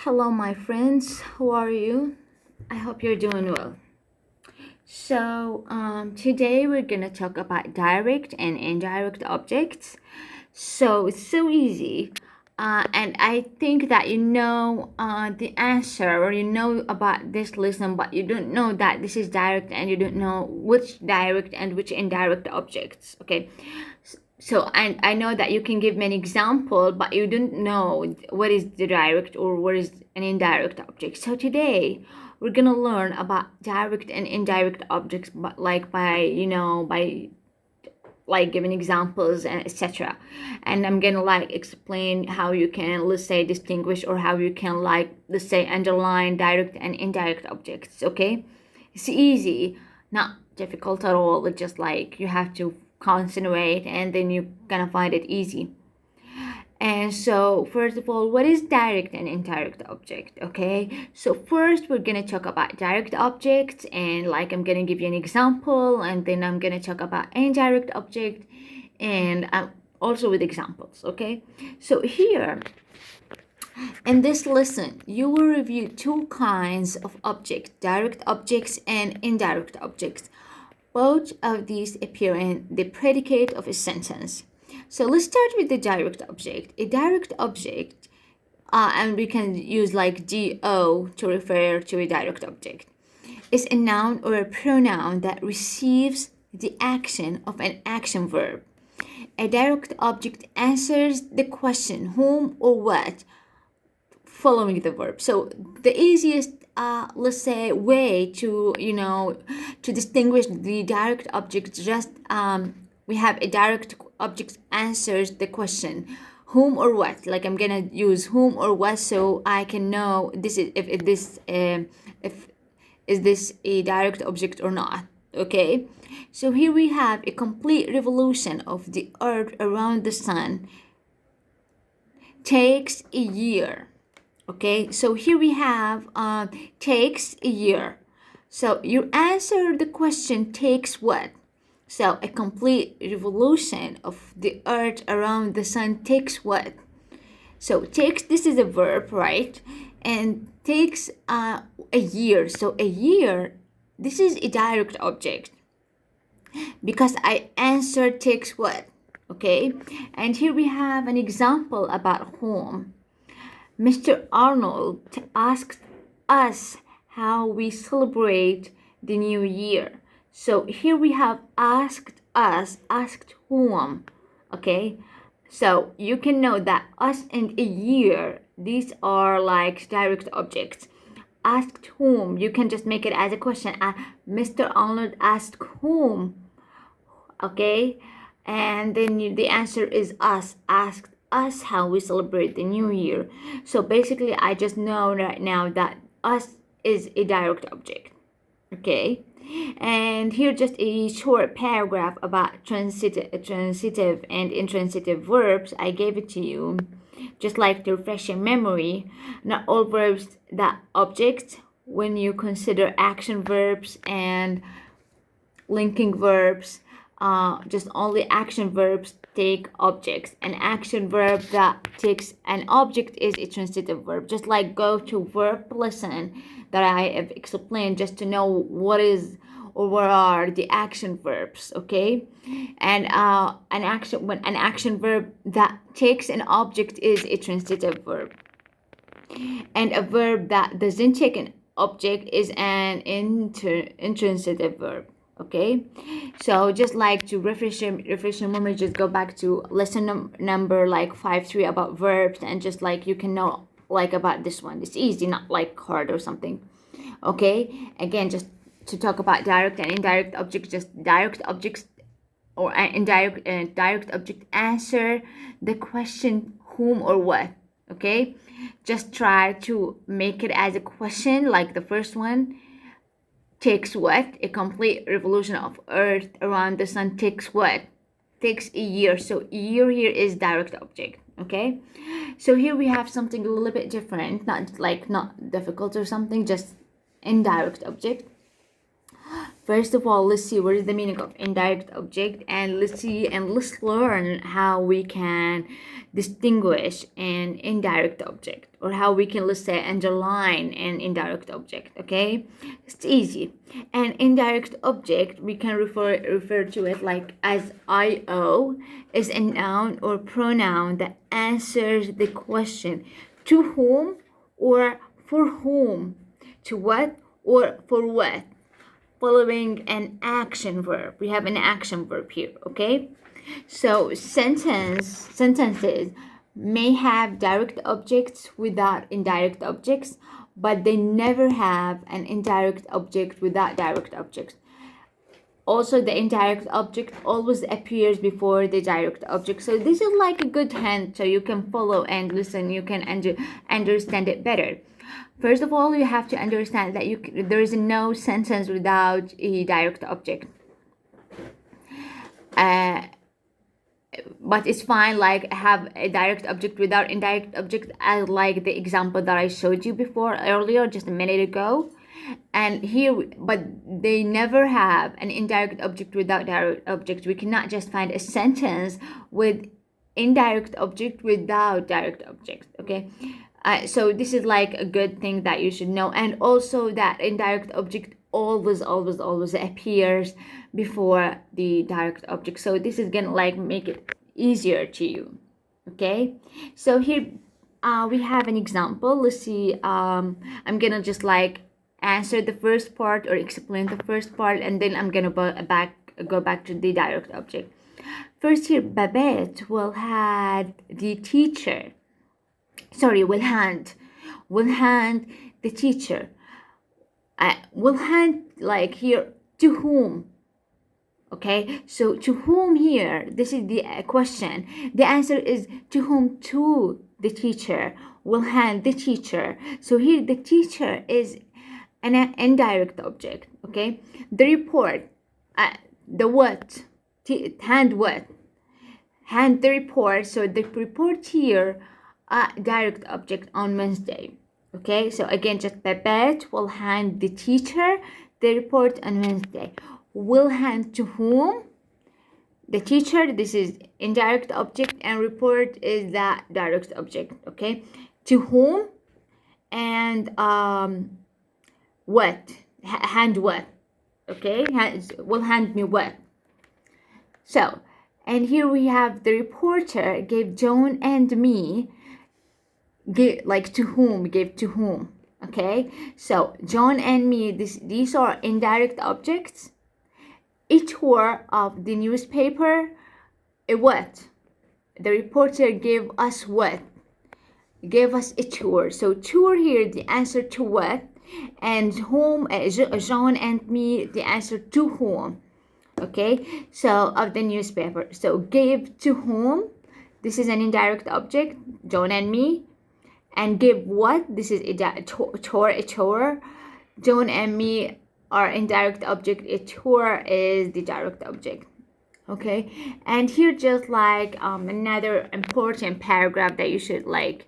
Hello, my friends. How are you? I hope you're doing well. Today we're gonna talk about direct and indirect objects. So it's so easy, and I think that you know the answer or you know about this lesson, but you don't know that this is direct and you don't know which direct and which indirect objects. Okay, so and I know that you can give me an example, but you don't know what is the direct or what is an indirect object. So today we're gonna learn about direct and indirect objects, but like by like giving examples and etc. And I'm gonna like explain how you can, let's say, distinguish, or how you can, like, let's say, underline direct and indirect objects. Okay, it's easy, not difficult at all. It's just like you have to concentrate and then you're gonna find it easy. And so, first of all, what is direct and indirect object? Okay, so first we're gonna talk about direct objects, and like I'm gonna give you an example, and then I'm gonna talk about indirect object, and also with examples. Okay, so here in this lesson, you will review two kinds of objects: direct objects and indirect objects. Both of these appear in the predicate of a sentence. So let's start with the direct object. A direct object, and we can use like do to refer to a direct object, is a noun or a pronoun that receives the action of an action verb. A direct object answers the question whom or what following the verb. So the easiest, let's say, way to to distinguish the direct object, just we have a direct object answers the question whom or what. Like I'm gonna use whom or what so I can know this is if if is this a direct object or not. Okay, so here we have a complete revolution of the earth around the sun takes a year. Okay, so here we have takes a year. So you answer the question takes what? So a complete revolution of the earth around the sun takes what? So takes, this is a verb, right? And takes a year. So a year, this is a direct object because I answered takes what? Okay, and here we have an example about whom. Mr. Arnold asked us how we celebrate the new year. So here we have asked us, asked whom. Okay, so you can know that us and a year, these are like direct objects. Asked whom, you can just make it as a question. Mr. Arnold asked whom. Okay, and then the answer is us, asked us how we celebrate the new year. So basically I just know right now that us is a direct object. Okay, and here just a short paragraph about transitive and intransitive verbs. I gave it to you just like to refresh your memory. Not all verbs that objects when you consider action verbs and linking verbs. Just only action verbs take objects. An action verb that takes an object is a transitive verb. Just like go to verb lesson that I have explained, just to know what is or what are the action verbs. Okay, and when an action verb that takes an object is a transitive verb, and a verb that doesn't take an object is an intransitive verb. Okay, so just like to refresh your memory, just go back to lesson number like 5.3 about verbs, and just like you can know like about this one. It's easy, not like hard or something. Okay, again, just to talk about direct and indirect objects, just direct objects or indirect direct object answer the question whom or what. Okay, just try to make it as a question like the first one. Takes what? A complete revolution of earth around the sun takes what? Takes a year. So year here is direct object. Okay, so here we have something a little bit different, not difficult or something, just indirect object. First of all, let's see what is the meaning of indirect object, and let's learn how we can distinguish an indirect object, or how we can, let's say, underline an indirect object. Okay, it's easy. An indirect object, we can refer to it like as io, is a noun or pronoun that answers the question to whom or for whom, to what or for what, following an action verb. We have an action verb here, okay? So sentences may have direct objects without indirect objects, but they never have an indirect object without direct objects. Also, the indirect object always appears before the direct object. So this is like a good hint, so you can follow and listen, you can understand it better. First of all, you have to understand that there is no sentence without a direct object. But it's fine, like have a direct object without indirect object, as like the example that I showed you earlier, just a minute ago. And here, but they never have an indirect object without direct object. We cannot just find a sentence with indirect object without direct object. Okay. So this is like a good thing that you should know, and also that indirect object always appears before the direct object. So this is gonna like make it easier to you. Okay, so here we have an example. Let's see. I'm gonna just like answer the first part or explain the first part, and then I'm gonna go back to the direct object. First here, Babette will hand the teacher. Will hand the teacher. Will hand, like here, to whom? Okay, so to whom here, this is the question. The answer is to whom? To the teacher. Will hand the teacher. So here the teacher is an indirect object. Okay, the report, the what? Hand what? Hand the report. So the report here, direct object on Wednesday. Okay, so again, just Babette will hand the teacher the report on Wednesday. Will hand to whom? The teacher, this is indirect object, and report is the direct object. Okay, to whom, and what? Hand what? Okay, will hand me what? So, and here we have the reporter gave John and me, give to whom. Okay, so John and me, these are indirect objects. A tour of the newspaper, what? The reporter gave us what? Gave us a tour. So tour here, the answer to what? And whom, John and me, the answer to whom. Okay, so of the newspaper. So gave to whom, this is an indirect object, John and me. And give what? This is a tour. John and me are indirect object. A tour is the direct object. Okay, and here just like another important paragraph that you should like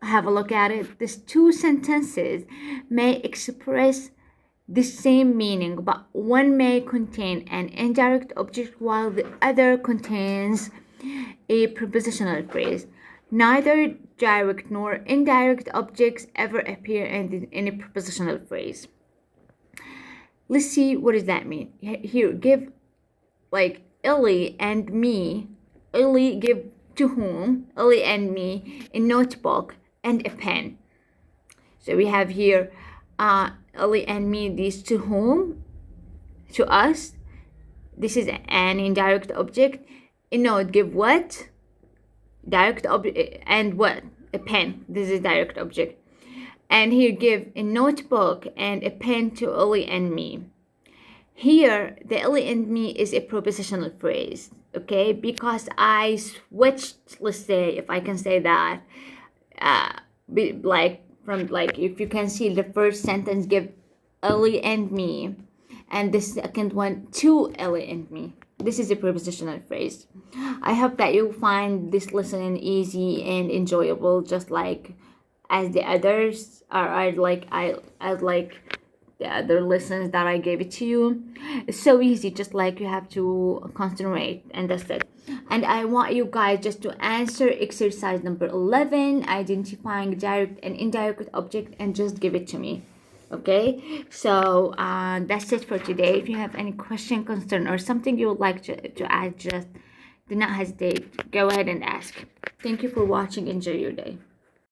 have a look at it. These two sentences may express the same meaning, but one may contain an indirect object while the other contains a prepositional phrase. Neither direct nor indirect objects ever appear in a prepositional phrase. Let's see, what does that mean? Here, give like Ellie and me. Ellie give to whom? Ellie and me a notebook and a pen. So we have here Ellie and me, these to whom, to us. This is an indirect object. A note, give what? Direct object. And what? A pen. This is direct object. And here give a notebook and a pen to Ellie and me. Here the Ellie and me is a prepositional phrase, okay, because I switched, let's say, if I can say that, if you can see the first sentence, give Ellie and me, and the second one, to Ellie and me. This is a prepositional phrase. I hope that you'll find this lesson easy and enjoyable, just like as the others are like the other lessons that I gave it to you. It's so easy, just like you have to concentrate, and that's it. And I want you guys just to answer exercise number 11, identifying direct and indirect object, and just give it to me. Okay, so that's it for today. If you have any question, concern, or something you would like to add, just do not hesitate. Go ahead and ask. Thank you for watching. Enjoy your day.